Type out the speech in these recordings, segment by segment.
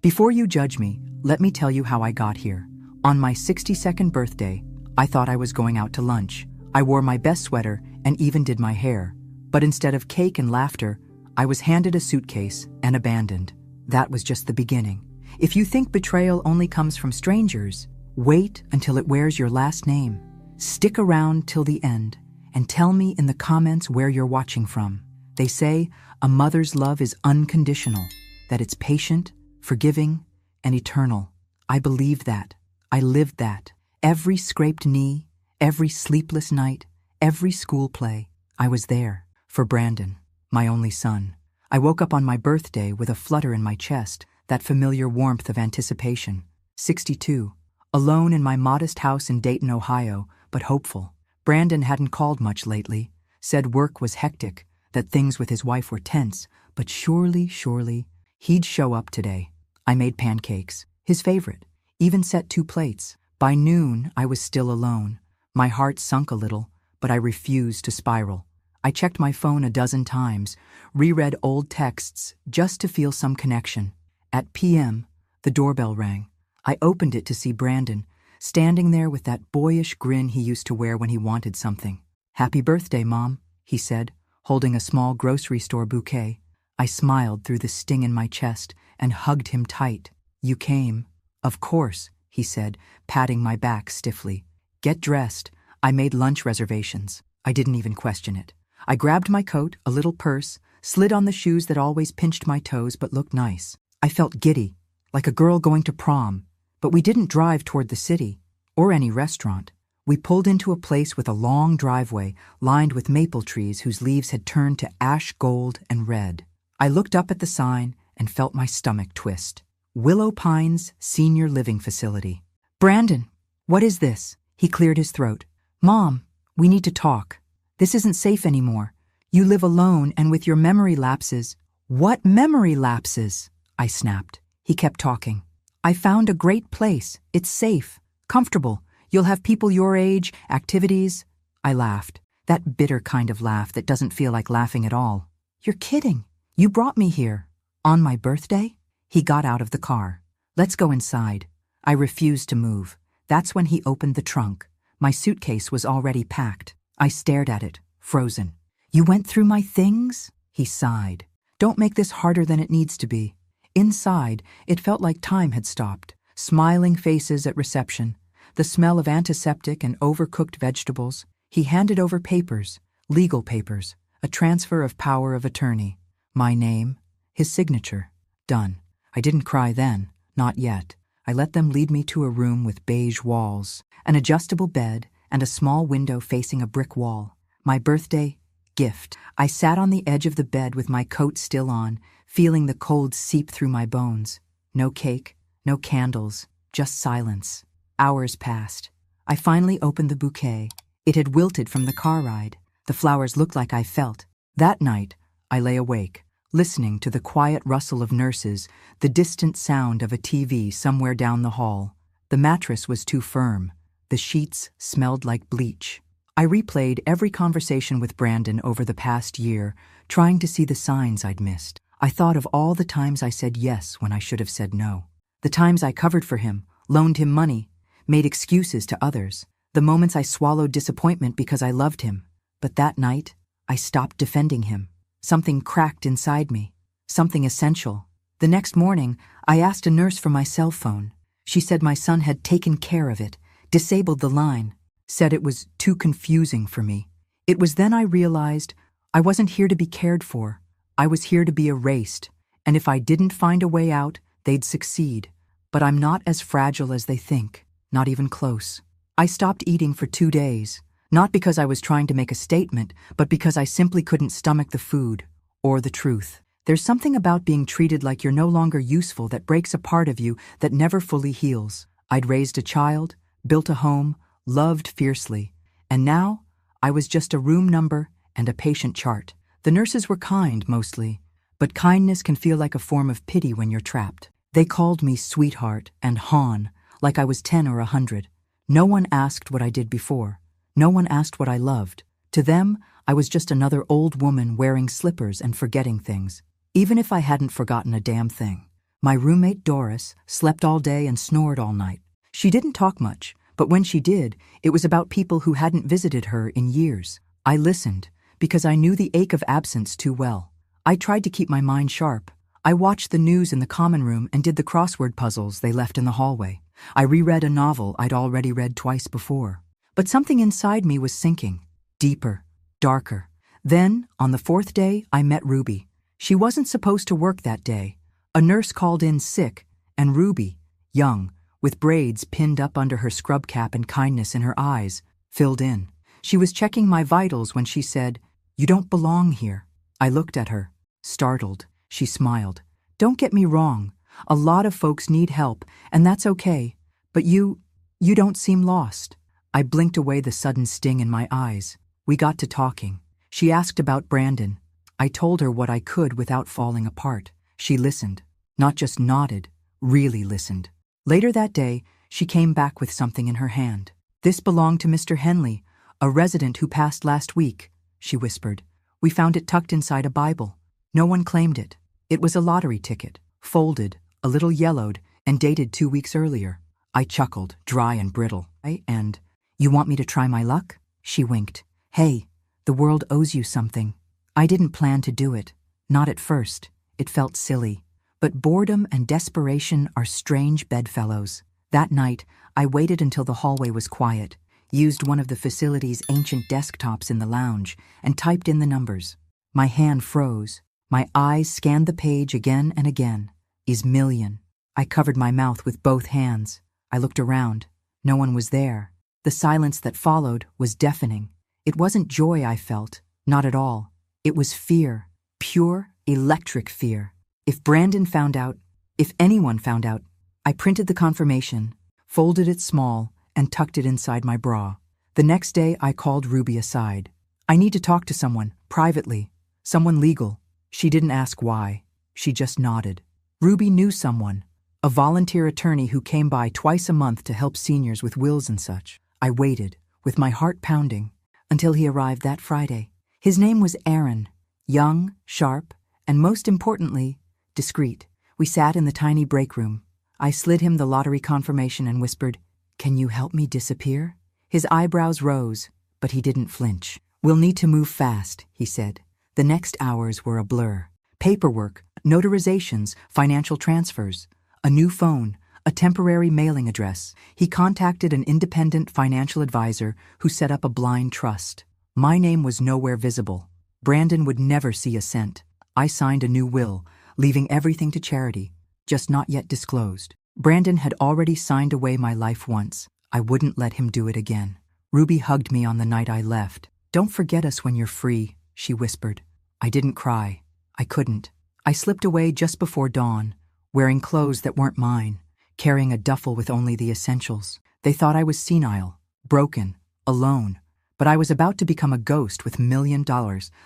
Before you judge me, let me tell you how I got here. On my 62nd birthday, I thought I was going out to lunch. I wore my best sweater and even did my hair. But instead of cake and laughter, I was handed a suitcase and abandoned. That was just the beginning. If you think betrayal only comes from strangers, wait until it wears your last name. Stick around till the end and tell me in the comments where you're watching from. They say a mother's love is unconditional, that it's patient, forgiving, and eternal. I believed that. I lived that. Every scraped knee, every sleepless night, every school play, I was there for Brandon, my only son. I woke up on my birthday with a flutter in my chest, that familiar warmth of anticipation. 62, alone in my modest house in Dayton, Ohio, but hopeful. Brandon hadn't called much lately, said work was hectic, that things with his wife were tense, but surely, he'd show up today. I made pancakes, his favorite, even set 2 plates. By noon, I was still alone. My heart sunk a little, but I refused to spiral. I checked my phone a dozen times, reread old texts just to feel some connection. At p.m., the doorbell rang. I opened it to see Brandon, standing there with that boyish grin he used to wear when he wanted something. "Happy birthday, Mom," he said, holding a small grocery store bouquet. I smiled through the sting in my chest and hugged him tight. "You came." "Of course," he said, patting my back stiffly. "Get dressed. I made lunch reservations." I didn't even question it. I grabbed my coat, a little purse, slid on the shoes that always pinched my toes but looked nice. I felt giddy, like a girl going to prom, but we didn't drive toward the city or any restaurant. We pulled into a place with a long driveway lined with maple trees whose leaves had turned to ash gold and red. I looked up at the sign and felt my stomach twist. Willow Pines Senior Living Facility. "Brandon, what is this?" He cleared his throat. "Mom, we need to talk. This isn't safe anymore. You live alone and with your memory lapses." "What memory lapses?" I snapped. He kept talking. "I found a great place. It's safe, comfortable. You'll have people your age, activities." I laughed. That bitter kind of laugh that doesn't feel like laughing at all. "You're kidding. You brought me here. On my birthday?" He got out of the car. "Let's go inside." I refused to move. That's when he opened the trunk. My suitcase was already packed. I stared at it, frozen. "You went through my things?" He sighed. "Don't make this harder than it needs to be." Inside, it felt like time had stopped. Smiling faces at reception, the smell of antiseptic and overcooked vegetables. He handed over papers, legal papers, a transfer of power of attorney. My name, his signature. Done. I didn't cry then, not yet. I let them lead me to a room with beige walls, an adjustable bed, and a small window facing a brick wall. My birthday gift. I sat on the edge of the bed with my coat still on, feeling the cold seep through my bones. No cake, no candles, just silence. Hours passed. I finally opened the bouquet. It had wilted from the car ride. The flowers looked like I felt. That night, I lay awake, listening to the quiet rustle of nurses, the distant sound of a TV somewhere down the hall. The mattress was too firm. The sheets smelled like bleach. I replayed every conversation with Brandon over the past year, trying to see the signs I'd missed. I thought of all the times I said yes when I should have said no. The times I covered for him, loaned him money, made excuses to others. The moments I swallowed disappointment because I loved him. But that night, I stopped defending him. Something cracked inside me. Something essential. The next morning, I asked a nurse for my cell phone. She said my son had taken care of it, disabled the line, said it was too confusing for me. It was then I realized I wasn't here to be cared for. I was here to be erased, and if I didn't find a way out, they'd succeed. But I'm not as fragile as they think, not even close. I stopped eating for 2 days, not because I was trying to make a statement, but because I simply couldn't stomach the food or the truth. There's something about being treated like you're no longer useful that breaks a part of you that never fully heals. I'd raised a child, built a home, loved fiercely, and now I was just a room number and a patient chart. The nurses were kind, mostly, but kindness can feel like a form of pity when you're trapped. They called me sweetheart and Han, like I was 10 or 100. No one asked what I did before. No one asked what I loved. To them, I was just another old woman wearing slippers and forgetting things, even if I hadn't forgotten a damn thing. My roommate Doris slept all day and snored all night. She didn't talk much, but when she did, it was about people who hadn't visited her in years. I listened, because I knew the ache of absence too well. I tried to keep my mind sharp. I watched the news in the common room and did the crossword puzzles they left in the hallway. I reread a novel I'd already read twice before. But something inside me was sinking, deeper, darker. Then, on the fourth day, I met Ruby. She wasn't supposed to work that day. A nurse called in sick, and Ruby, young, with braids pinned up under her scrub cap and kindness in her eyes, filled in. She was checking my vitals when she said, "You don't belong here." I looked at her, startled. She smiled. "Don't get me wrong. A lot of folks need help, and that's okay. But you don't seem lost." I blinked away the sudden sting in my eyes. We got to talking. She asked about Brandon. I told her what I could without falling apart. She listened, not just nodded, really listened. Later that day, she came back with something in her hand. "This belonged to Mr. Henley, a resident who passed last week," she whispered. "We found it tucked inside a Bible. No one claimed it. It was a lottery ticket, folded, a little yellowed, and dated 2 weeks earlier." I chuckled, dry and brittle. "And you want me to try my luck?" She winked. "Hey, the world owes you something." I didn't plan to do it. Not at first. It felt silly. But boredom and desperation are strange bedfellows. That night, I waited until the hallway was quiet, used one of the facility's ancient desktops in the lounge, and typed in the numbers. My hand froze. My eyes scanned the page again and again. Is million. I covered my mouth with both hands. I looked around. No one was there. The silence that followed was deafening. It wasn't joy I felt, not at all. It was fear, pure, electric fear. If Brandon found out, if anyone found out, I printed the confirmation, folded it small, and tucked it inside my bra. The next day, I called Ruby aside. "I need to talk to someone, privately, someone legal." She didn't ask why. She just nodded. Ruby knew someone, a volunteer attorney who came by twice a month to help seniors with wills and such. I waited, with my heart pounding, until he arrived that Friday. His name was Aaron, young, sharp, and most importantly, discreet. We sat in the tiny break room. I slid him the lottery confirmation and whispered, "Can you help me disappear?" His eyebrows rose, but he didn't flinch. "We'll need to move fast," he said. The next hours were a blur. Paperwork, notarizations, financial transfers, a new phone, a temporary mailing address. He contacted an independent financial advisor who set up a blind trust. My name was nowhere visible. Brandon would never see a cent. I signed a new will, leaving everything to charity, just not yet disclosed. Brandon had already signed away my life once. I wouldn't let him do it again. Ruby hugged me on the night I left. "Don't forget us when you're free," she whispered. I didn't cry. I couldn't. I slipped away just before dawn, wearing clothes that weren't mine, carrying a duffel with only the essentials. They thought I was senile, broken, alone. But I was about to become a ghost with $1 million.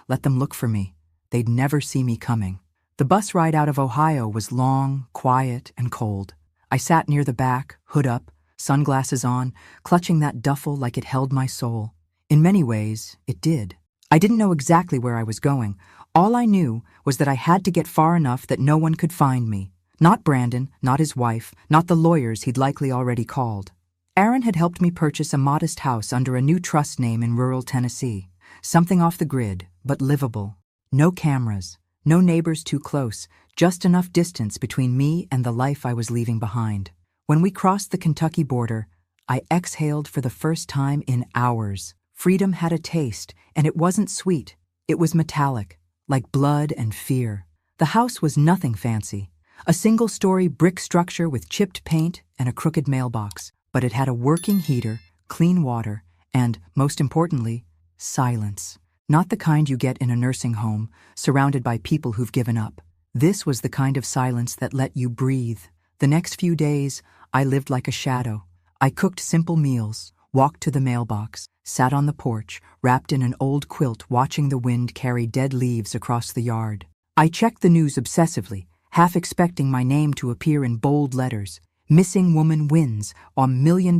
Let them look for me. They'd never see me coming. The bus ride out of Ohio was long, quiet, and cold. I sat near the back, hood up, sunglasses on, clutching that duffel like it held my soul. In many ways, it did. I didn't know exactly where I was going. All I knew was that I had to get far enough that no one could find me. Not Brandon, not his wife, not the lawyers he'd likely already called. Aaron had helped me purchase a modest house under a new trust name in rural Tennessee. Something off the grid, but livable. No cameras, no neighbors too close, just enough distance between me and the life I was leaving behind. When we crossed the Kentucky border, I exhaled for the first time in hours. Freedom had a taste, and it wasn't sweet. It was metallic, like blood and fear. The house was nothing fancy. A single-story brick structure with chipped paint and a crooked mailbox. But it had a working heater, clean water, and, most importantly, silence. Not the kind you get in a nursing home, surrounded by people who've given up. This was the kind of silence that let you breathe. The next few days, I lived like a shadow. I cooked simple meals, walked to the mailbox, sat on the porch, wrapped in an old quilt watching the wind carry dead leaves across the yard. I checked the news obsessively, half expecting my name to appear in bold letters. Missing woman wins, $1 million.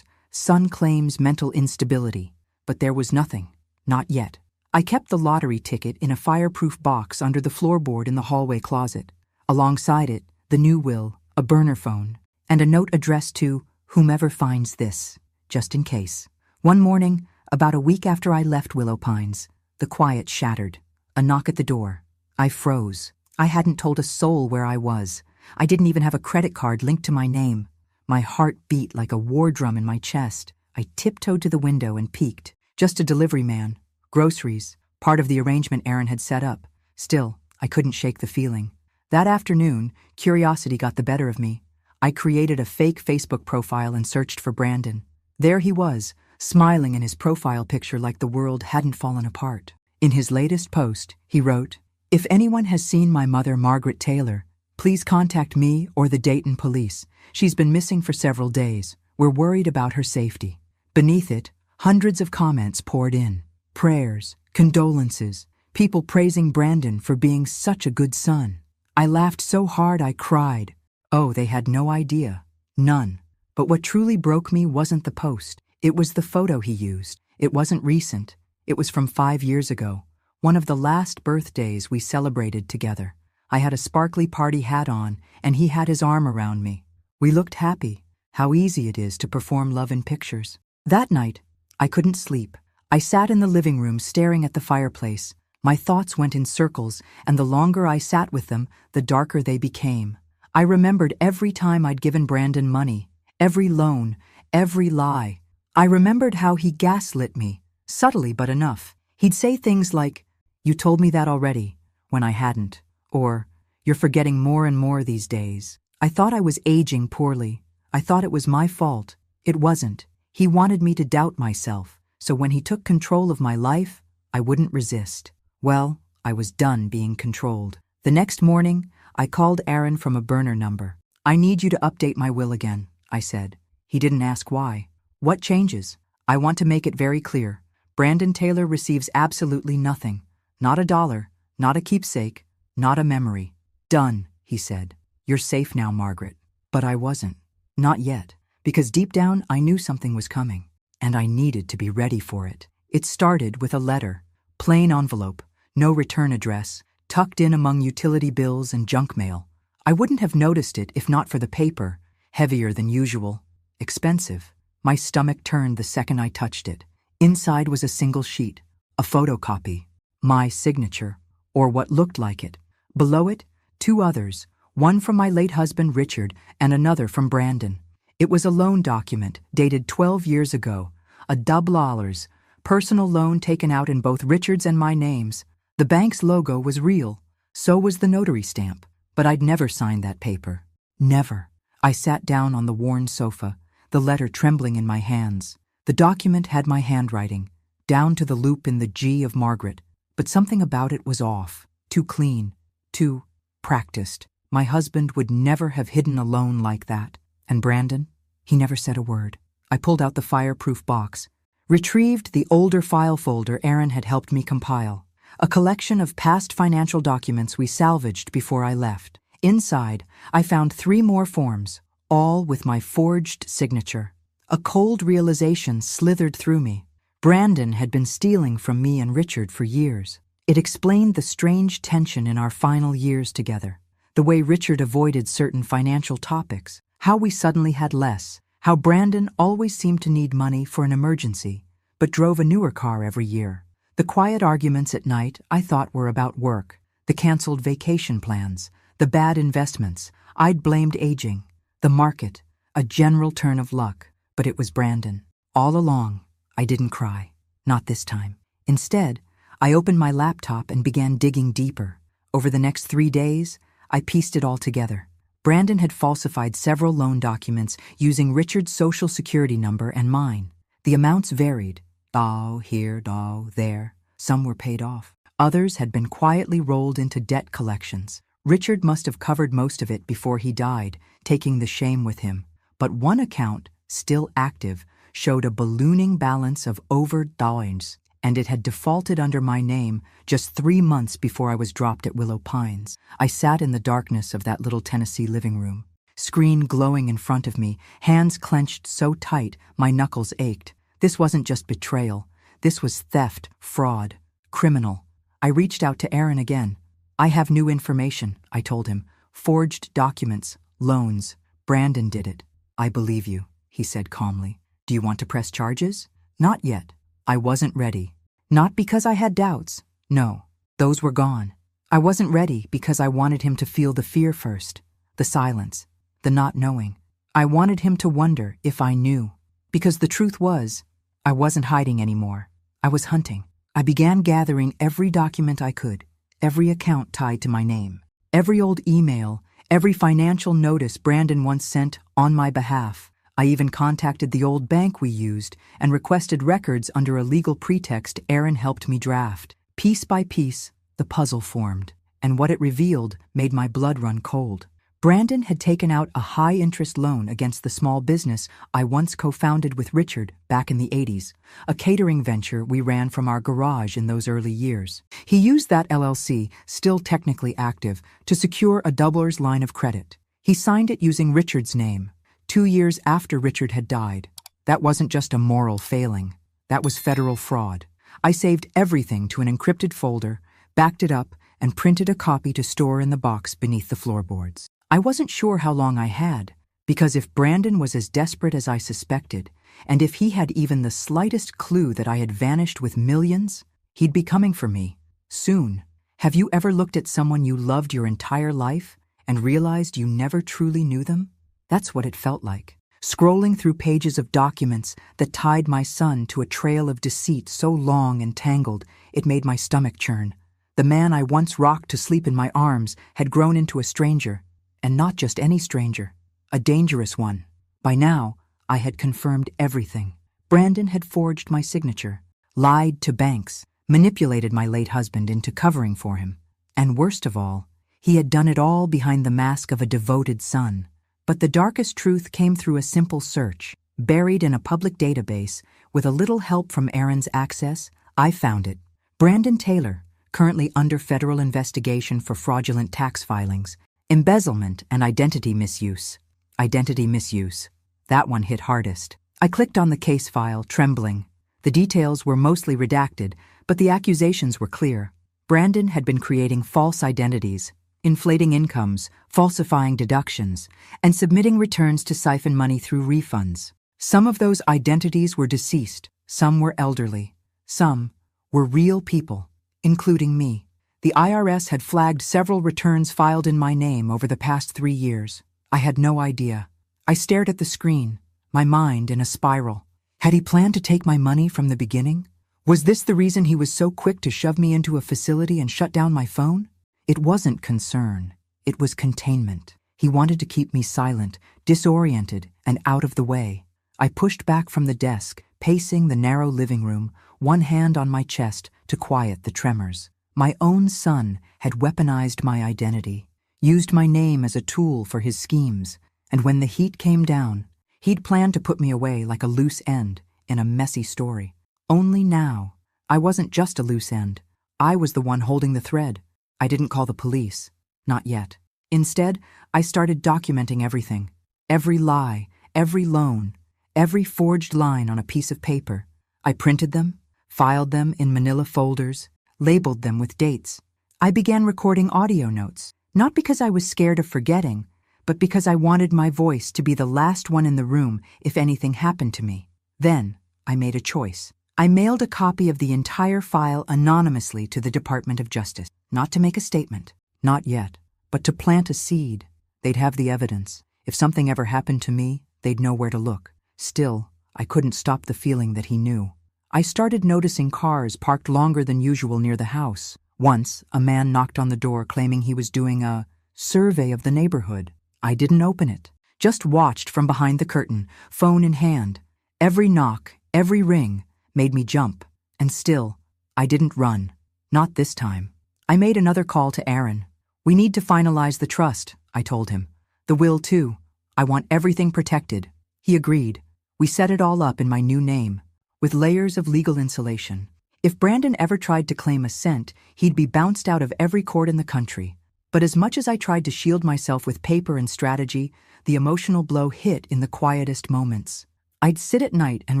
Son claims mental instability. But there was nothing. Not yet. I kept the lottery ticket in a fireproof box under the floorboard in the hallway closet. Alongside it, the new will, a burner phone, and a note addressed to whomever finds this, just in case. One morning, about a week after I left Willow Pines, the quiet shattered. A knock at the door. I froze. I hadn't told a soul where I was. I didn't even have a credit card linked to my name. My heart beat like a war drum in my chest. I tiptoed to the window and peeked. Just a delivery man. Groceries. Part of the arrangement Aaron had set up. Still, I couldn't shake the feeling. That afternoon, curiosity got the better of me. I created a fake Facebook profile and searched for Brandon. There he was, smiling in his profile picture like the world hadn't fallen apart. In his latest post, he wrote, "If anyone has seen my mother, Margaret Taylor, please contact me or the Dayton police. She's been missing for several days. We're worried about her safety." Beneath it, hundreds of comments poured in. Prayers, condolences, people praising Brandon for being such a good son. I laughed so hard I cried. Oh, they had no idea. None. But what truly broke me wasn't the post. It was the photo he used. It wasn't recent. It was from 5 years ago, one of the last birthdays we celebrated together. I had a sparkly party hat on, and he had his arm around me. We looked happy. How easy it is to perform love in pictures. That night, I couldn't sleep. I sat in the living room staring at the fireplace. My thoughts went in circles, and the longer I sat with them, the darker they became. I remembered every time I'd given Brandon money, every loan, every lie. I remembered how he gaslit me, subtly but enough. He'd say things like, "You told me that already," when I hadn't, or, "You're forgetting more and more these days." I thought I was aging poorly. I thought it was my fault. It wasn't. He wanted me to doubt myself, so when he took control of my life, I wouldn't resist. Well, I was done being controlled. The next morning, I called Aaron from a burner number. "I need you to update my will again," I said. He didn't ask why. "What changes?" "I want to make it very clear. Brandon Taylor receives absolutely nothing. Not a dollar, not a keepsake, not a memory." "Done," he said. "You're safe now, Margaret." But I wasn't. Not yet. Because deep down I knew something was coming. And I needed to be ready for it. It started with a letter. Plain envelope. No return address. Tucked in among utility bills and junk mail. I wouldn't have noticed it if not for the paper. Heavier than usual. Expensive. My stomach turned the second I touched it. Inside was a single sheet. A photocopy. My signature. Or what looked like it. Below it, 2 others. One from my late husband Richard and another from Brandon. It was a loan document dated 12 years ago. A $2. Personal loan taken out in both Richard's and my names. The bank's logo was real. So was the notary stamp. But I'd never signed that paper. Never. I sat down on the worn sofa, the letter trembling in my hands. The document had my handwriting, down to the loop in the G of Margaret. But something about it was off. Too clean. Too practiced. My husband would never have hidden a loan like that. And Brandon? He never said a word. I pulled out the fireproof box, retrieved the older file folder Aaron had helped me compile, a collection of past financial documents we salvaged before I left. Inside, I found 3 more forms, all with my forged signature. A cold realization slithered through me. Brandon had been stealing from me and Richard for years. It explained the strange tension in our final years together. The way Richard avoided certain financial topics, how we suddenly had less, how Brandon always seemed to need money for an emergency, but drove a newer car every year. The quiet arguments at night I thought were about work, the canceled vacation plans, the bad investments. I'd blamed aging, the market, a general turn of luck, but it was Brandon. All along, I didn't cry, not this time. Instead, I opened my laptop and began digging deeper. Over the next 3 days, I pieced it all together. Brandon had falsified several loan documents using Richard's social security number and mine. The amounts varied. Dow here, dow there. Some were paid off. Others had been quietly rolled into debt collections. Richard must have covered most of it before he died, taking the shame with him. But one account, still active, showed a ballooning balance of over $, and it had defaulted under my name just 3 months before I was dropped at Willow Pines. I sat in the darkness of that little Tennessee living room, screen glowing in front of me, hands clenched so tight my knuckles ached. This wasn't just betrayal. This was theft, fraud, criminal. I reached out to Aaron again. "I have new information," I told him. forged documents, loans. Brandon did it. I believe you, he said calmly. Do you want to press charges? Not yet. I wasn't ready. Not because I had doubts. No, those were gone. I wasn't ready because I wanted him to feel the fear first, the silence, the not knowing. I wanted him to wonder if I knew. Because the truth was, I wasn't hiding anymore. I was hunting. I began gathering every document I could, every account tied to my name, every old email, every financial notice Brandon once sent on my behalf. I even contacted the old bank we used and requested records under a legal pretext Aaron helped me draft. Piece by piece, the puzzle formed, and what it revealed made my blood run cold. Brandon had taken out a high-interest loan against the small business I once co-founded with Richard back in the 80s, a catering venture we ran from our garage in those early years. He used that LLC, still technically active, to secure a doubler's line of credit. He signed it using Richard's name, 2 years after Richard had died. That wasn't just a moral failing. That was federal fraud. I saved everything to an encrypted folder, backed it up, and printed a copy to store in the box beneath the floorboards. I wasn't sure how long I had, because if Brandon was as desperate as I suspected, and if he had even the slightest clue that I had vanished with millions, he'd be coming for me, soon. Have you ever looked at someone you loved your entire life and realized you never truly knew them? That's what it felt like. Scrolling through pages of documents that tied my son to a trail of deceit so long and tangled, it made my stomach churn. The man I once rocked to sleep in my arms had grown into a stranger. And not just any stranger, a dangerous one. By now, I had confirmed everything. Brandon had forged my signature, lied to banks, manipulated my late husband into covering for him. And worst of all, he had done it all behind the mask of a devoted son. But the darkest truth came through a simple search. Buried in a public database, with a little help from Aaron's access, I found it. Brandon Taylor, currently under federal investigation for fraudulent tax filings, embezzlement and identity misuse. Identity misuse. That one hit hardest. I clicked on the case file, trembling. The details were mostly redacted, but the accusations were clear. Brandon had been creating false identities, inflating incomes, falsifying deductions, and submitting returns to siphon money through refunds. Some of those identities were deceased, some were elderly, some were real people, including me. The IRS had flagged several returns filed in my name over the past 3 years. I had no idea. I stared at the screen, my mind in a spiral. Had he planned to take my money from the beginning? Was this the reason he was so quick to shove me into a facility and shut down my phone? It wasn't concern. It was containment. He wanted to keep me silent, disoriented, and out of the way. I pushed back from the desk, pacing the narrow living room, one hand on my chest to quiet the tremors. My own son had weaponized my identity, used my name as a tool for his schemes, and when the heat came down, he'd planned to put me away like a loose end in a messy story. Only now, I wasn't just a loose end. I was the one holding the thread. I didn't call the police. Not yet. Instead, I started documenting everything. Every lie, every loan, every forged line on a piece of paper. I printed them, filed them in manila folders, labeled them with dates. I began recording audio notes, not because I was scared of forgetting, but because I wanted my voice to be the last one in the room if anything happened to me. Then, I made a choice. I mailed a copy of the entire file anonymously to the Department of Justice, not to make a statement, not yet, but to plant a seed. They'd have the evidence. If something ever happened to me, they'd know where to look. Still, I couldn't stop the feeling that he knew. I started noticing cars parked longer than usual near the house. Once, a man knocked on the door claiming he was doing a survey of the neighborhood. I didn't open it, just watched from behind the curtain, phone in hand. Every knock, every ring, made me jump. And still, I didn't run. Not this time. I made another call to Aaron. We need to finalize the trust, I told him. The will too. I want everything protected. He agreed. We set it all up in my new name, with layers of legal insulation. If Brandon ever tried to claim a cent, he'd be bounced out of every court in the country. But as much as I tried to shield myself with paper and strategy, the emotional blow hit in the quietest moments. I'd sit at night and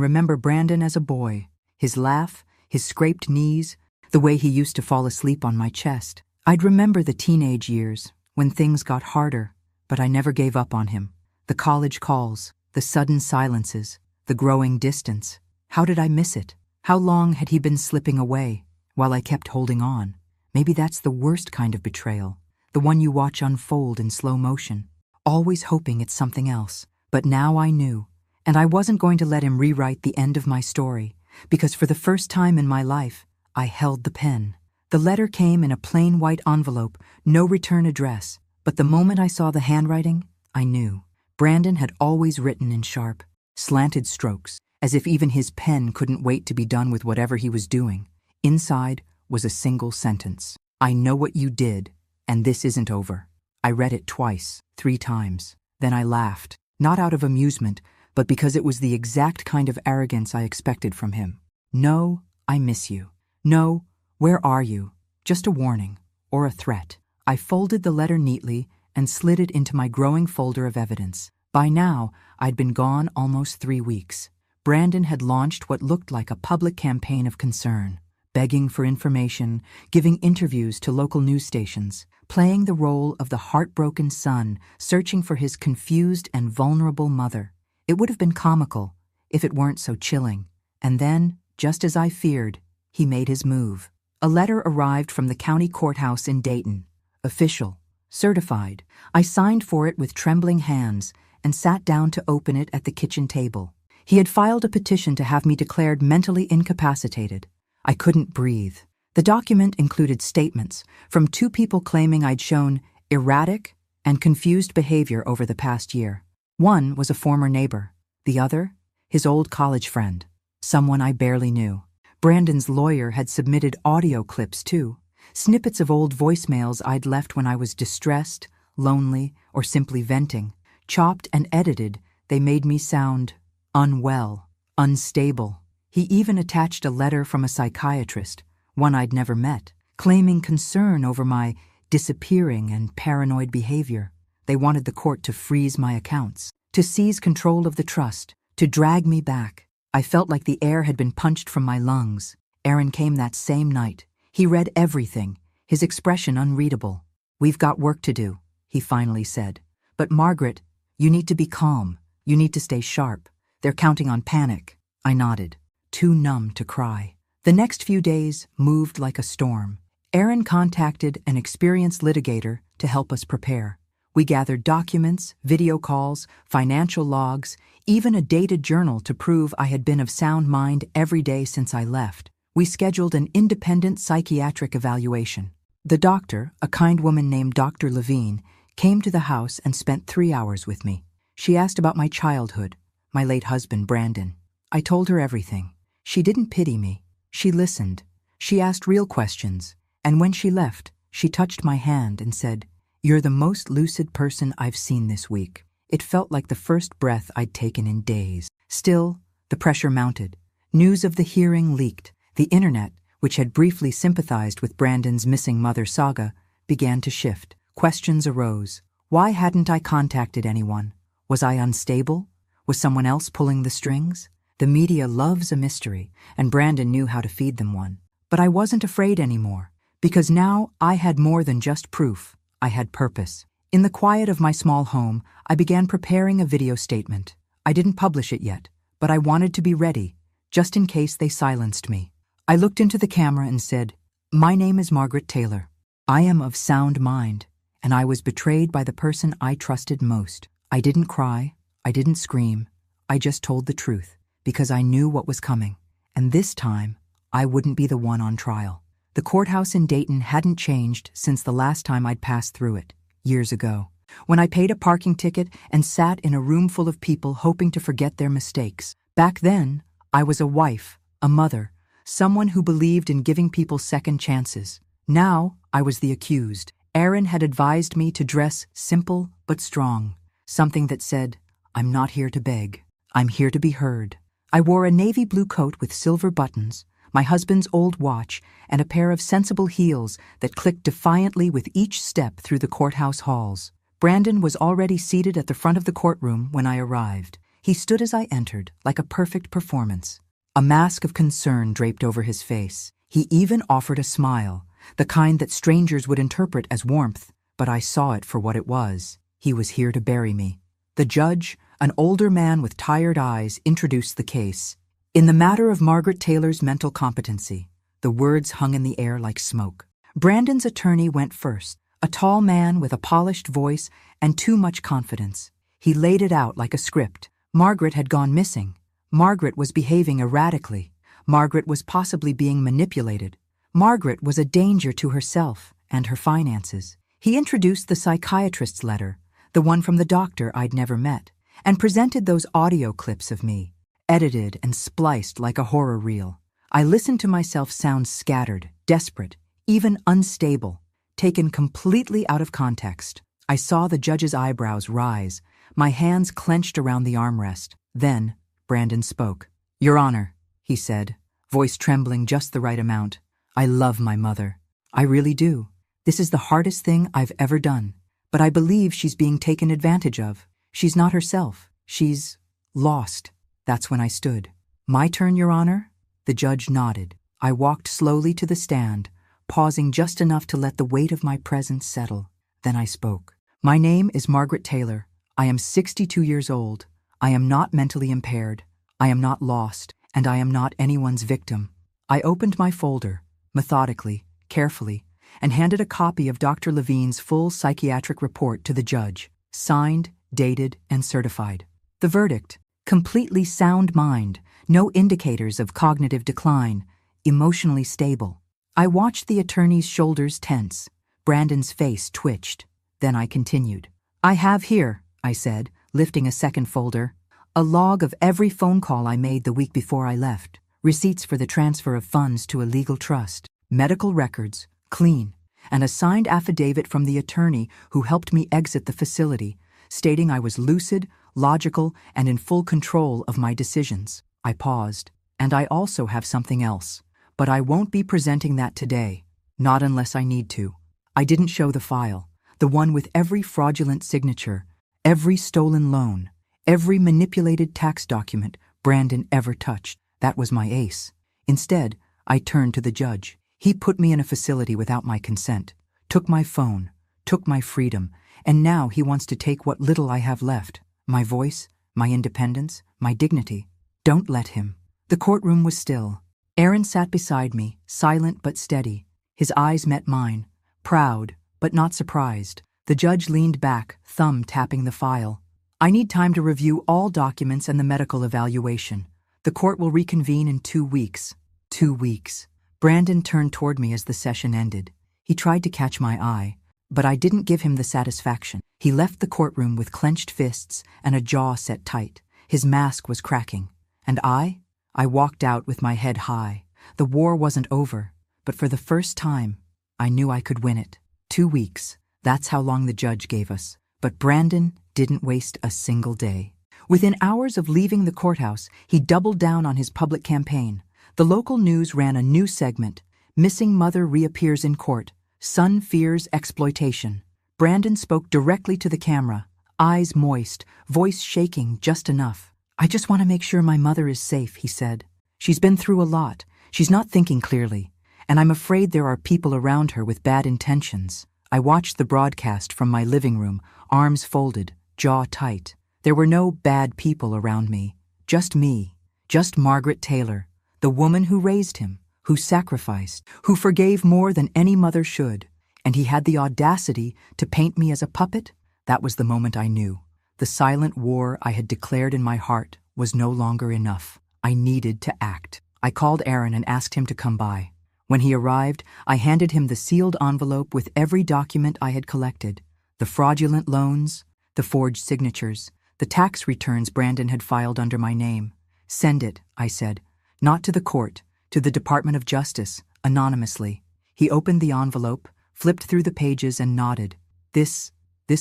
remember Brandon as a boy, his laugh, his scraped knees, the way he used to fall asleep on my chest. I'd remember the teenage years, when things got harder, but I never gave up on him. The college calls, the sudden silences, the growing distance. How did I miss it? How long had he been slipping away while I kept holding on? Maybe that's the worst kind of betrayal, the one you watch unfold in slow motion, always hoping it's something else. But now I knew, and I wasn't going to let him rewrite the end of my story, because for the first time in my life, I held the pen. The letter came in a plain white envelope, no return address, but the moment I saw the handwriting, I knew. Brandon had always written in sharp, slanted strokes, as if even his pen couldn't wait to be done with whatever he was doing. Inside was a single sentence. I know what you did, and this isn't over. I read it twice, 3 times. Then I laughed, not out of amusement, but because it was the exact kind of arrogance I expected from him. No, I miss you. No, where are you? Just a warning, or a threat. I folded the letter neatly and slid it into my growing folder of evidence. By now, I'd been gone almost 3 weeks. Brandon had launched what looked like a public campaign of concern, begging for information, giving interviews to local news stations, playing the role of the heartbroken son searching for his confused and vulnerable mother. It would have been comical if it weren't so chilling. And then, just as I feared, he made his move. A letter arrived from the county courthouse in Dayton. Official, certified. I signed for it with trembling hands and sat down to open it at the kitchen table. He had filed a petition to have me declared mentally incapacitated. I couldn't breathe. The document included statements from 2 people claiming I'd shown erratic and confused behavior over the past year. One was a former neighbor. The other, his old college friend, someone I barely knew. Brandon's lawyer had submitted audio clips too, snippets of old voicemails I'd left when I was distressed, lonely, or simply venting. Chopped and edited, they made me sound unwell, unstable. He even attached a letter from a psychiatrist, one I'd never met, claiming concern over my disappearing and paranoid behavior. They wanted the court to freeze my accounts, to seize control of the trust, to drag me back. I felt like the air had been punched from my lungs. Aaron came that same night. He read everything, his expression unreadable. "We've got work to do," he finally said. "But Margaret, you need to be calm. You need to stay sharp. They're counting on panic." I nodded, too numb to cry. The next few days moved like a storm. Aaron contacted an experienced litigator to help us prepare. We gathered documents, video calls, financial logs, even a dated journal to prove I had been of sound mind every day since I left. We scheduled an independent psychiatric evaluation. The doctor, a kind woman named Dr. Levine, came to the house and spent 3 hours with me. She asked about my childhood, my late husband, Brandon. I told her everything. She didn't pity me. She listened. She asked real questions. And when she left, she touched my hand and said, "You're the most lucid person I've seen this week." It felt like the first breath I'd taken in days. Still, the pressure mounted. News of the hearing leaked. The internet, which had briefly sympathized with Brandon's missing mother saga, began to shift. Questions arose. Why hadn't I contacted anyone? Was I unstable? Was someone else pulling the strings? The media loves a mystery, and Brandon knew how to feed them one. But I wasn't afraid anymore, because now I had more than just proof. I had purpose. In the quiet of my small home, I began preparing a video statement. I didn't publish it yet, but I wanted to be ready, just in case they silenced me. I looked into the camera and said, "My name is Margaret Taylor. I am of sound mind, and I was betrayed by the person I trusted most." I didn't cry. I didn't scream. I just told the truth, because I knew what was coming. And this time, I wouldn't be the one on trial. The courthouse in Dayton hadn't changed since the last time I'd passed through it, years ago, when I paid a parking ticket and sat in a room full of people hoping to forget their mistakes. Back then, I was a wife, a mother, someone who believed in giving people second chances. Now, I was the accused. Aaron had advised me to dress simple but strong, something that said, "I'm not here to beg. I'm here to be heard." I wore a navy blue coat with silver buttons, my husband's old watch, and a pair of sensible heels that clicked defiantly with each step through the courthouse halls. Brandon was already seated at the front of the courtroom when I arrived. He stood as I entered, like a perfect performance. A mask of concern draped over his face. He even offered a smile, the kind that strangers would interpret as warmth, but I saw it for what it was. He was here to bury me. The judge, an older man with tired eyes, introduced the case. In the matter of Margaret Taylor's mental competency, the words hung in the air like smoke. Brandon's attorney went first, a tall man with a polished voice and too much confidence. He laid it out like a script. Margaret had gone missing. Margaret was behaving erratically. Margaret was possibly being manipulated. Margaret was a danger to herself and her finances. He introduced the psychiatrist's letter, the one from the doctor I'd never met, and presented those audio clips of me, edited and spliced like a horror reel. I listened to myself sound scattered, desperate, even unstable, taken completely out of context. I saw the judge's eyebrows rise, my hands clenched around the armrest. Then, Brandon spoke. "Your Honor," he said, voice trembling just the right amount. "I love my mother. I really do. This is the hardest thing I've ever done. But I believe she's being taken advantage of. She's not herself. She's lost." That's when I stood. "My turn, Your Honor?" The judge nodded. I walked slowly to the stand, pausing just enough to let the weight of my presence settle. Then I spoke. "My name is Margaret Taylor. I am 62 years old. I am not mentally impaired. I am not lost, and I am not anyone's victim." I opened my folder, methodically, carefully, and handed a copy of Dr. Levine's full psychiatric report to the judge, signed, dated, and certified. The verdict: completely sound mind, no indicators of cognitive decline, emotionally stable. I watched the attorney's shoulders tense. Brandon's face twitched. Then I continued. "I have here," I said, lifting a second folder, "a log of every phone call I made the week before I left, receipts for the transfer of funds to a legal trust, medical records, clean, and a signed affidavit from the attorney who helped me exit the facility, stating I was lucid, logical, and in full control of my decisions." I paused. "And I also have something else, but I won't be presenting that today, not unless I need to." I didn't show the file, the one with every fraudulent signature, every stolen loan, every manipulated tax document Brandon ever touched. That was my ace. Instead, I turned to the judge. He put me in a facility without my consent, took my phone, took my freedom, and now he wants to take what little I have left, my voice, my independence, my dignity. Don't let him. The courtroom was still. Aaron sat beside me, silent but steady. His eyes met mine, proud but not surprised. The judge leaned back, thumb tapping the file. "I need time to review all documents and the medical evaluation. The court will reconvene in 2 weeks." 2 weeks. Brandon turned toward me as the session ended. He tried to catch my eye, but I didn't give him the satisfaction. He left the courtroom with clenched fists and a jaw set tight. His mask was cracking. And I walked out with my head high. The war wasn't over, but for the first time, I knew I could win it. 2 weeks. That's how long the judge gave us. But Brandon didn't waste a single day. Within hours of leaving the courthouse, he doubled down on his public campaign. The local news ran a new segment. "Missing mother reappears in court. Son fears exploitation." Brandon spoke directly to the camera, eyes moist, voice shaking just enough. "I just want to make sure my mother is safe," he said. "She's been through a lot. She's not thinking clearly. And I'm afraid there are people around her with bad intentions." I watched the broadcast from my living room, arms folded, jaw tight. There were no bad people around me. Just me. Just Margaret Taylor, the woman who raised him, who sacrificed, who forgave more than any mother should. And he had the audacity to paint me as a puppet? That was the moment I knew. The silent war I had declared in my heart was no longer enough. I needed to act. I called Aaron and asked him to come by. When he arrived, I handed him the sealed envelope with every document I had collected. The fraudulent loans, the forged signatures, the tax returns Brandon had filed under my name. "Send it," I said. "Not to the court, to the Department of Justice, anonymously." He opened the envelope, flipped through the pages, and nodded. This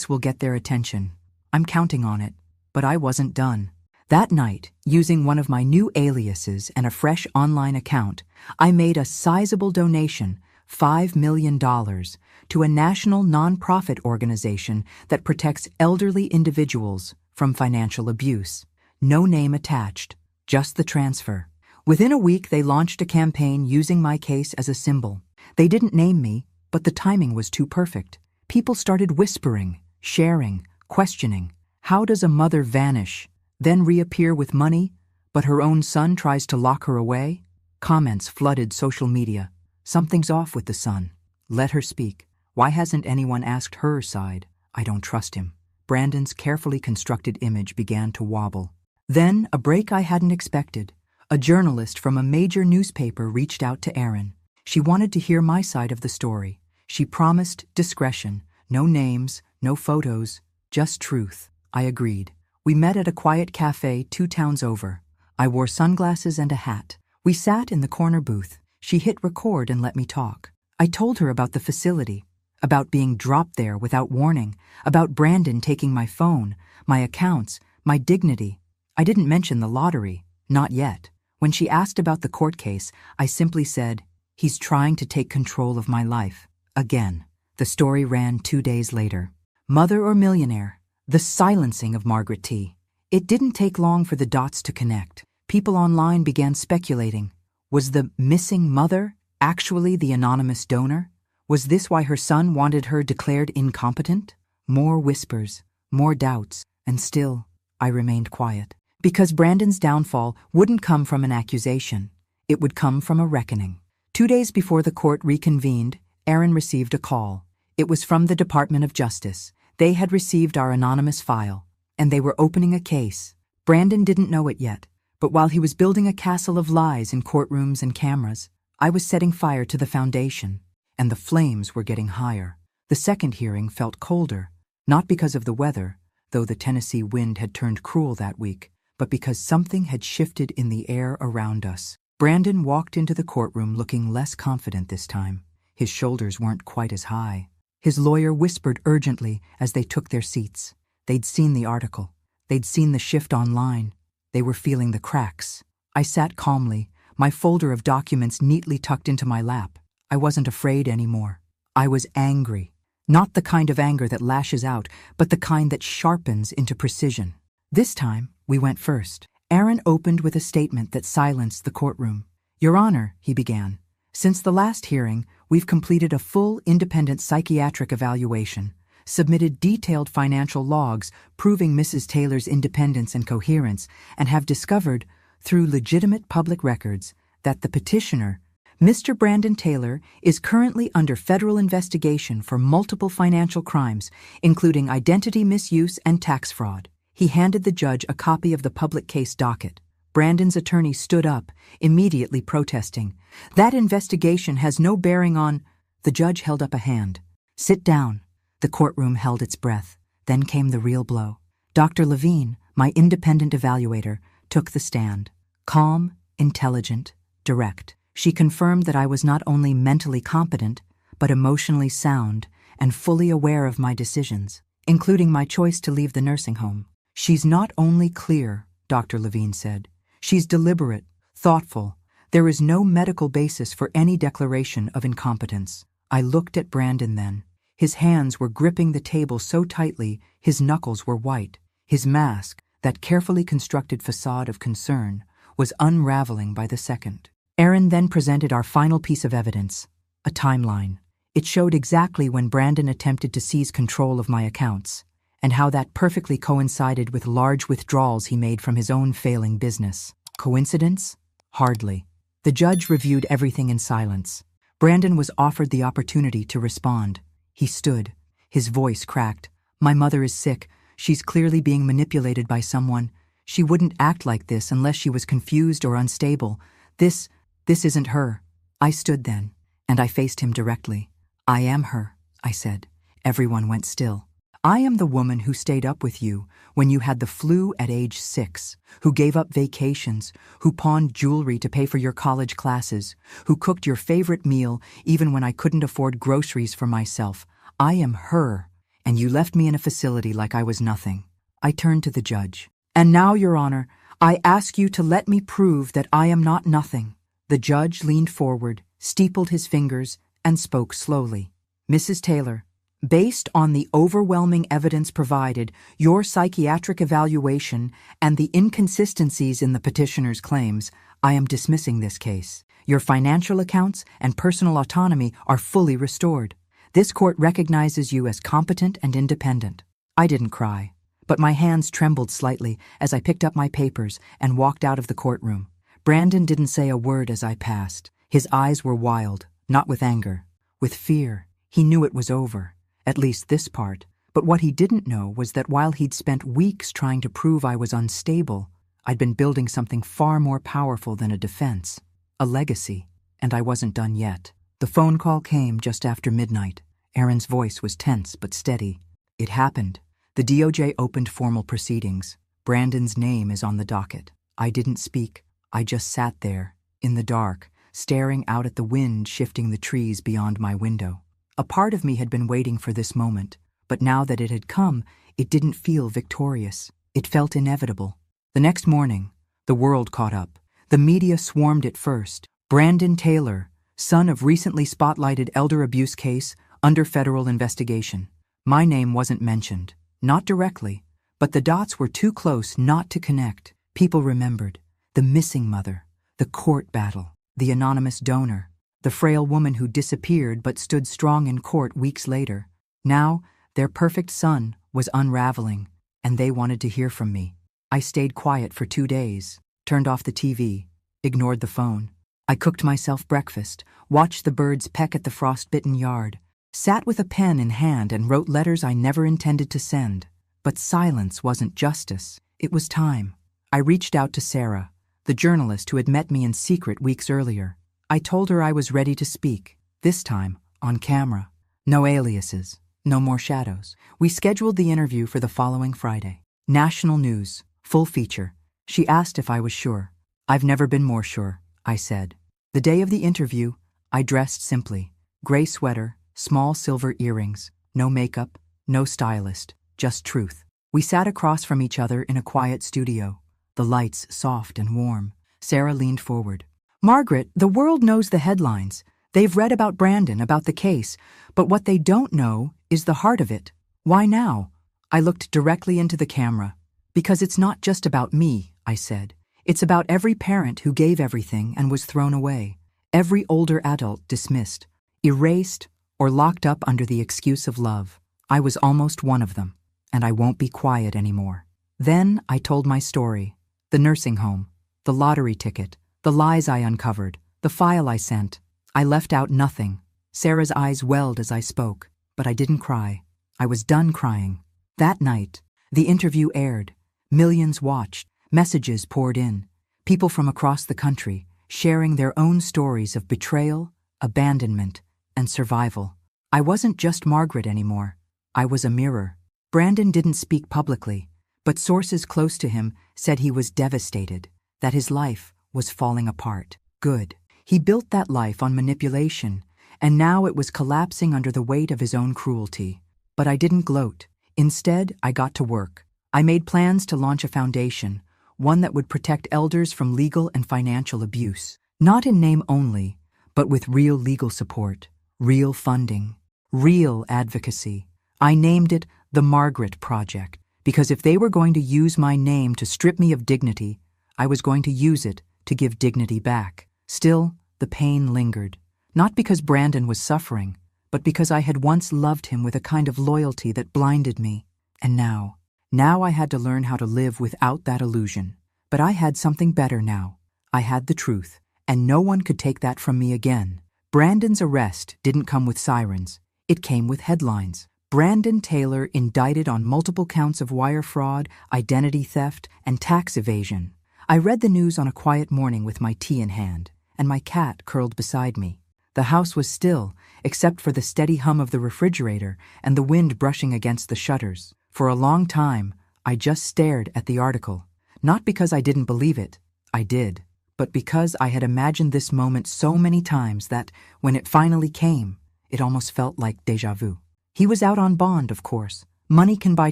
will get their attention. I'm counting on it. But I wasn't done. That night, using one of my new aliases and a fresh online account, I made a sizable donation, $5 million, to a national nonprofit organization that protects elderly individuals from financial abuse. No name attached, just the transfer. Within a week, they launched a campaign using my case as a symbol. They didn't name me, but the timing was too perfect. People started whispering, sharing, questioning. How does a mother vanish, then reappear with money, but her own son tries to lock her away? Comments flooded social media. Something's off with the son. Let her speak. Why hasn't anyone asked her side? I don't trust him. Brandon's carefully constructed image began to wobble. Then, a break I hadn't expected. A journalist from a major newspaper reached out to Aaron. She wanted to hear my side of the story. She promised discretion. No names, no photos, just truth. I agreed. We met at a quiet cafe 2 towns over. I wore sunglasses and a hat. We sat in the corner booth. She hit record and let me talk. I told her about the facility, about being dropped there without warning, about Brandon taking my phone, my accounts, my dignity. I didn't mention the lottery, not yet. When she asked about the court case, I simply said, "He's trying to take control of my life." Again. The story ran 2 days later. Mother or millionaire? The silencing of Margaret T. It didn't take long for the dots to connect. People online began speculating. Was the missing mother actually the anonymous donor? Was this why her son wanted her declared incompetent? More whispers, more doubts, and still, I remained quiet. Because Brandon's downfall wouldn't come from an accusation. It would come from a reckoning. 2 days before the court reconvened, Aaron received a call. It was from the Department of Justice. They had received our anonymous file, and they were opening a case. Brandon didn't know it yet, but while he was building a castle of lies in courtrooms and cameras, I was setting fire to the foundation, and the flames were getting higher. The second hearing felt colder, not because of the weather, though the Tennessee wind had turned cruel that week, but because something had shifted in the air around us. Brandon walked into the courtroom looking less confident this time. His shoulders weren't quite as high. His lawyer whispered urgently as they took their seats. They'd seen the article. They'd seen the shift online. They were feeling the cracks. I sat calmly, my folder of documents neatly tucked into my lap. I wasn't afraid anymore. I was angry. Not the kind of anger that lashes out, but the kind that sharpens into precision. This time, we went first. Aaron opened with a statement that silenced the courtroom. "Your Honor," he began, "since the last hearing, we've completed a full independent psychiatric evaluation, submitted detailed financial logs proving Mrs. Taylor's independence and coherence, and have discovered, through legitimate public records, that the petitioner, Mr. Brandon Taylor, is currently under federal investigation for multiple financial crimes, including identity misuse and tax fraud." He handed the judge a copy of the public case docket. Brandon's attorney stood up, immediately protesting. "That investigation has no bearing on—" The judge held up a hand. "Sit down." The courtroom held its breath. Then came the real blow. Dr. Levine, my independent evaluator, took the stand. Calm, intelligent, direct. She confirmed that I was not only mentally competent, but emotionally sound and fully aware of my decisions, including my choice to leave the nursing home. "She's not only clear," Dr. Levine said. "She's deliberate, thoughtful. There is no medical basis for any declaration of incompetence." I looked at Brandon then. His hands were gripping the table so tightly, his knuckles were white. His mask, that carefully constructed facade of concern, was unraveling by the second. Aaron then presented our final piece of evidence, a timeline. It showed exactly when Brandon attempted to seize control of my accounts, and how that perfectly coincided with large withdrawals he made from his own failing business. Coincidence? Hardly. The judge reviewed everything in silence. Brandon was offered the opportunity to respond. He stood. His voice cracked. "My mother is sick. She's clearly being manipulated by someone. She wouldn't act like this unless she was confused or unstable. This isn't her." I stood then, and I faced him directly. "I am her," I said. Everyone went still. "I am the woman who stayed up with you when you had the flu at age 6, who gave up vacations, who pawned jewelry to pay for your college classes, who cooked your favorite meal even when I couldn't afford groceries for myself. I am her, and you left me in a facility like I was nothing." I turned to the judge. "And now, Your Honor, I ask you to let me prove that I am not nothing." The judge leaned forward, steepled his fingers, and spoke slowly. "Mrs. Taylor, based on the overwhelming evidence provided, your psychiatric evaluation, and the inconsistencies in the petitioner's claims, I am dismissing this case. Your financial accounts and personal autonomy are fully restored. This court recognizes you as competent and independent. I didn't cry, but my hands trembled slightly as I picked up my papers and walked out of the courtroom. Brandon didn't say a word as I passed. His eyes were wild, not with anger, with fear. He knew it was over, at least this part. But what he didn't know was that while he'd spent weeks trying to prove I was unstable, I'd been building something far more powerful than a defense, a legacy, and I wasn't done yet. The phone call came just after midnight. Aaron's voice was tense but steady. It happened. The DOJ opened formal proceedings. Brandon's name is on the docket. I didn't speak. I just sat there, in the dark, staring out at the wind shifting the trees beyond my window. A part of me had been waiting for this moment, but now that it had come, it didn't feel victorious. It felt inevitable. The next morning, the world caught up. The media swarmed it first. Brandon Taylor, son of recently spotlighted elder abuse case, under federal investigation. My name wasn't mentioned, not directly, but the dots were too close not to connect. People remembered the missing mother, the court battle, the anonymous donor, the frail woman who disappeared but stood strong in court weeks later. Now, their perfect son was unraveling, and they wanted to hear from me. I stayed quiet for 2 days, turned off the TV, ignored the phone. I cooked myself breakfast, watched the birds peck at the frostbitten yard, sat with a pen in hand and wrote letters I never intended to send. But silence wasn't justice. It was time. I reached out to Sarah, the journalist who had met me in secret weeks earlier. I told her I was ready to speak, this time on camera. No aliases, no more shadows. We scheduled the interview for the following Friday. National news, full feature. She asked if I was sure. I've never been more sure, I said. The day of the interview, I dressed simply. Gray sweater, small silver earrings, no makeup, no stylist, just truth. We sat across from each other in a quiet studio, the lights soft and warm. Sarah leaned forward. Margaret, the world knows the headlines. They've read about Brandon, about the case, but what they don't know is the heart of it. Why now? I looked directly into the camera. Because it's not just about me, I said. It's about every parent who gave everything and was thrown away. Every older adult dismissed, erased, or locked up under the excuse of love. I was almost one of them, and I won't be quiet anymore. Then I told my story. The nursing home, the lottery ticket, the lies I uncovered, the file I sent. I left out nothing. Sarah's eyes welled as I spoke, but I didn't cry. I was done crying. That night, the interview aired. Millions watched. Messages poured in. People from across the country, sharing their own stories of betrayal, abandonment, and survival. I wasn't just Margaret anymore. I was a mirror. Brandon didn't speak publicly, but sources close to him said he was devastated, that his life was falling apart. Good. He built that life on manipulation, and now it was collapsing under the weight of his own cruelty. But I didn't gloat. Instead, I got to work. I made plans to launch a foundation, one that would protect elders from legal and financial abuse. Not in name only, but with real legal support, real funding, real advocacy. I named it the Margaret Project, because if they were going to use my name to strip me of dignity, I was going to use it to give dignity back. Still, the pain lingered, not because Brandon was suffering, but because I had once loved him with a kind of loyalty that blinded me. And now I had to learn how to live without that illusion. But I had something better now. I had the truth, and no one could take that from me again. Brandon's arrest didn't come with sirens. It came with headlines. Brandon Taylor indicted on multiple counts of wire fraud, identity theft, and tax evasion. I read the news on a quiet morning with my tea in hand, and my cat curled beside me. The house was still, except for the steady hum of the refrigerator and the wind brushing against the shutters. For a long time, I just stared at the article. Not because I didn't believe it, I did, but because I had imagined this moment so many times that, when it finally came, it almost felt like déjà vu. He was out on bond, of course. Money can buy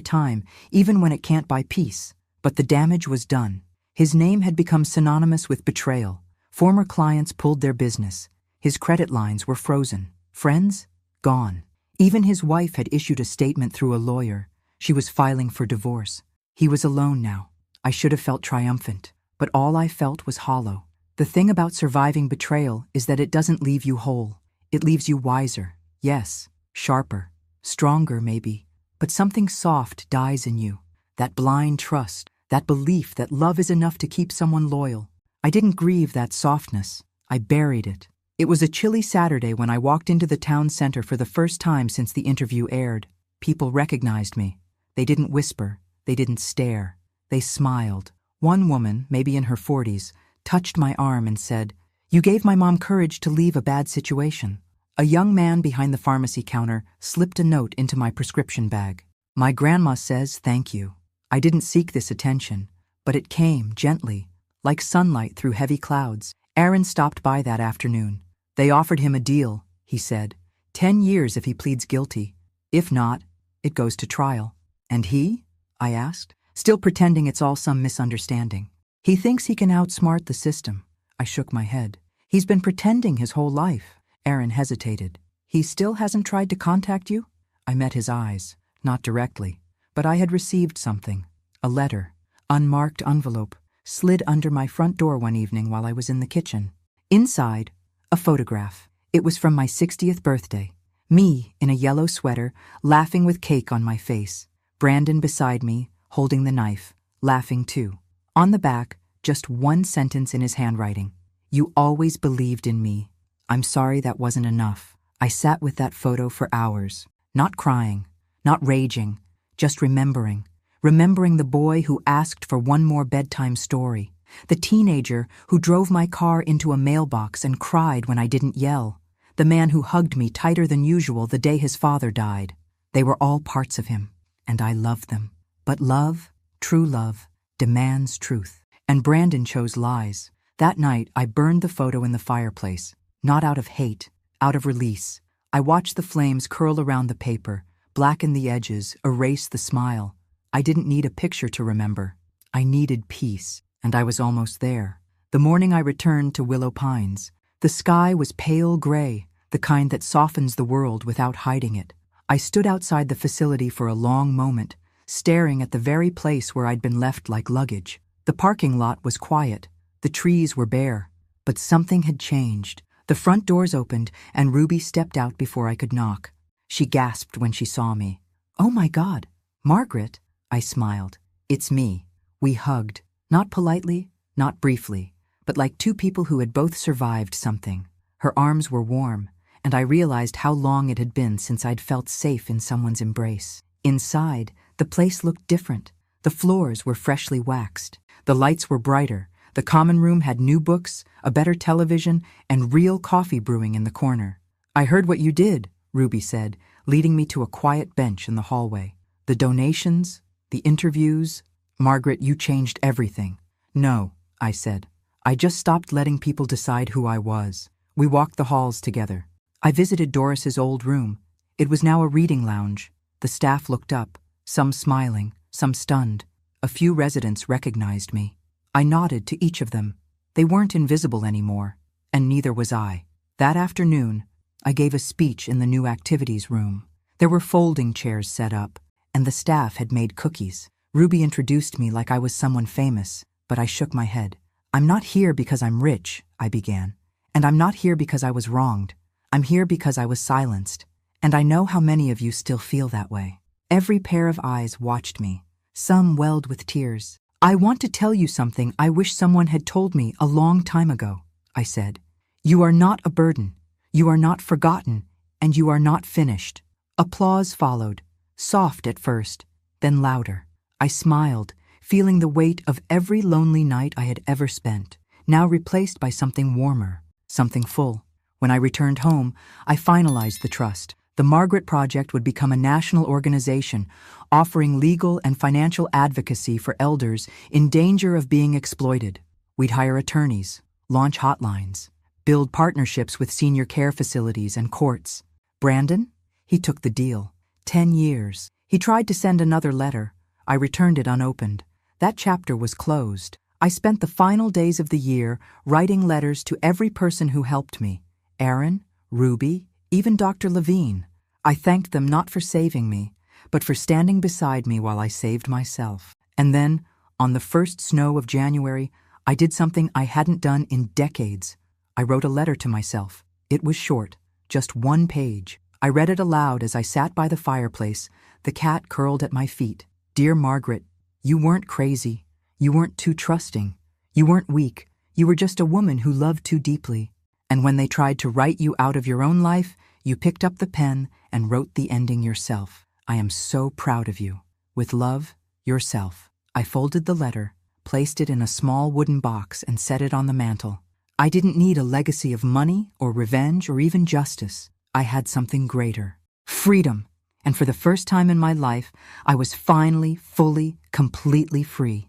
time, even when it can't buy peace. But the damage was done. His name had become synonymous with betrayal. Former clients pulled their business. His credit lines were frozen. Friends? Gone. Even his wife had issued a statement through a lawyer. She was filing for divorce. He was alone now. I should have felt triumphant, but all I felt was hollow. The thing about surviving betrayal is that it doesn't leave you whole. It leaves you wiser. Yes, sharper, stronger maybe, but something soft dies in you. That blind trust, that belief that love is enough to keep someone loyal. I didn't grieve that softness. I buried it. It was a chilly Saturday when I walked into the town center for the first time since the interview aired. People recognized me. They didn't whisper. They didn't stare. They smiled. One woman, maybe in her 40s, touched my arm and said, "You gave my mom courage to leave a bad situation." A young man behind the pharmacy counter slipped a note into my prescription bag. "My grandma says thank you." I didn't seek this attention, but it came gently, like sunlight through heavy clouds. Aaron stopped by that afternoon. "They offered him a deal," he said. 10 years if he pleads guilty. If not, it goes to trial. "And he?" I asked, still pretending it's all some misunderstanding. "He thinks he can outsmart the system." I shook my head. "He's been pretending his whole life." Aaron hesitated. "He still hasn't tried to contact you?" I met his eyes, not directly, but I had received something. A letter, unmarked envelope, slid under my front door one evening while I was in the kitchen. Inside, a photograph. It was from my 60th birthday. Me, in a yellow sweater, laughing with cake on my face. Brandon beside me, holding the knife, laughing too. On the back, just one sentence in his handwriting. "You always believed in me. I'm sorry that wasn't enough." I sat with that photo for hours, not crying, not raging, just remembering. Remembering the boy who asked for one more bedtime story. The teenager who drove my car into a mailbox and cried when I didn't yell. The man who hugged me tighter than usual the day his father died. They were all parts of him, and I loved them. But love, true love, demands truth. And Brandon chose lies. That night, I burned the photo in the fireplace. Not out of hate, out of release. I watched the flames curl around the paper, blacken the edges, erase the smile. I didn't need a picture to remember. I needed peace, and I was almost there. The morning I returned to Willow Pines. The sky was pale gray, the kind that softens the world without hiding it. I stood outside the facility for a long moment, staring at the very place where I'd been left like luggage. The parking lot was quiet. The trees were bare. But something had changed. The front doors opened, and Ruby stepped out before I could knock. She gasped when she saw me. "Oh my God, Margaret!" I smiled. "It's me." We hugged, not politely, not briefly, but like two people who had both survived something. Her arms were warm, and I realized how long it had been since I'd felt safe in someone's embrace. Inside, the place looked different. The floors were freshly waxed. The lights were brighter. The common room had new books, a better television, and real coffee brewing in the corner. "I heard what you did," Ruby said, leading me to a quiet bench in the hallway. "The donations, the interviews. Margaret, you changed everything." "No," I said. "I just stopped letting people decide who I was." We walked the halls together. I visited Doris's old room. It was now a reading lounge. The staff looked up, some smiling, some stunned. A few residents recognized me. I nodded to each of them. They weren't invisible anymore, and neither was I. That afternoon, I gave a speech in the new activities room. There were folding chairs set up, and the staff had made cookies. Ruby introduced me like I was someone famous, but I shook my head. "I'm not here because I'm rich," I began. "And I'm not here because I was wronged. I'm here because I was silenced. And I know how many of you still feel that way." Every pair of eyes watched me. Some welled with tears. "I want to tell you something I wish someone had told me a long time ago," I said. "You are not a burden. You are not forgotten, and you are not finished." Applause followed, soft at first, then louder. I smiled, feeling the weight of every lonely night I had ever spent, now replaced by something warmer, something full. When I returned home, I finalized the trust. The Margaret Project would become a national organization, offering legal and financial advocacy for elders in danger of being exploited. We'd hire attorneys, launch hotlines, build partnerships with senior care facilities and courts. Brandon? He took the deal. 10 years. He tried to send another letter. I returned it unopened. That chapter was closed. I spent the final days of the year writing letters to every person who helped me. Aaron, Ruby, even Dr. Levine. I thanked them not for saving me, but for standing beside me while I saved myself. And then, on the first snow of January, I did something I hadn't done in decades. I wrote a letter to myself. It was short, just 1 page. I read it aloud as I sat by the fireplace, the cat curled at my feet. Dear Margaret, you weren't crazy. You weren't too trusting. You weren't weak. You were just a woman who loved too deeply. And when they tried to write you out of your own life, you picked up the pen and wrote the ending yourself. I am so proud of you. With love, yourself. I folded the letter, placed it in a small wooden box, and set it on the mantel. I didn't need a legacy of money or revenge or even justice. I had something greater. Freedom. And for the first time in my life, I was finally, fully, completely free.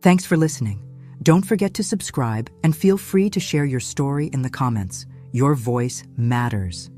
Thanks for listening. Don't forget to subscribe and feel free to share your story in the comments. Your voice matters.